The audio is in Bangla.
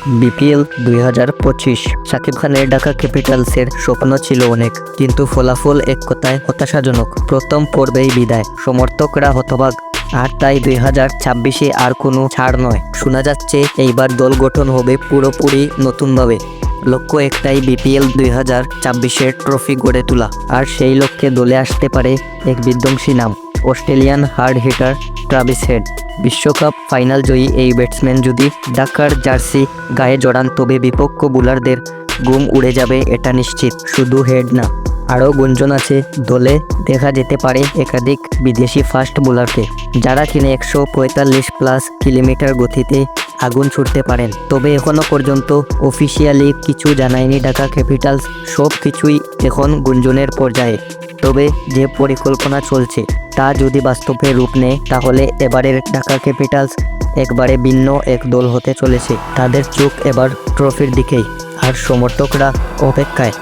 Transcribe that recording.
বিপিএল 2025। শাকিব খানের ঢাকা ক্যাপিটালসের স্বপ্ন ছিল অনেক, কিন্তু ফলাফল এক কথায় হতাশাজনক। প্রথম পর্বেই বিদায়, সমর্থকরা হতবাক। আর তাই 2026-এ আর কোনো ছাড় নয়। শোনা যাচ্ছে এইবার দল গঠন হবে পুরোপুরি নতুনভাবে। লক্ষ্য একটাই, বিপিএল 2026-এর ট্রফি গড়ে তোলা। আর সেই লক্ষ্যে দলে আসতে পারে এক বিধ্বংসী নাম, Australian hard hitter Travis head. বিশ্বকাপ ফাইনাল জয়ী এই ব্যাটসম্যান যদি ঢাকার জার্সি গায়ে জড়ান, তবে বিপক্ষ বোলারদের ঘুম উড়ে যাবে, এটা নিশ্চিত। শুধু হেড না, আরও গুঞ্জন আছে দলে দেখা যেতে পারে একাধিক বিদেশি ফাস্ট বোলারকে, যারা কিনে 145+ কিলোমিটার গতিতে আগুন ছুটতে পারেন। তবে এখনও পর্যন্ত অফিসিয়ালি কিছু জানায়নি ঢাকা ক্যাপিটালস। সব কিছুই এখন গুঞ্জনের পর্যায়ে। তবে যে পরিকল্পনা চলছে তা যদি বাস্তবে রূপ নেয়, তাহলে এবারের ঢাকা ক্যাপিটালস একবারে ভিন্ন এক দল হতে চলেছে। তাদের চোখ এবার ট্রফির দিকেই, আর সমর্থকরা অপেক্ষায়।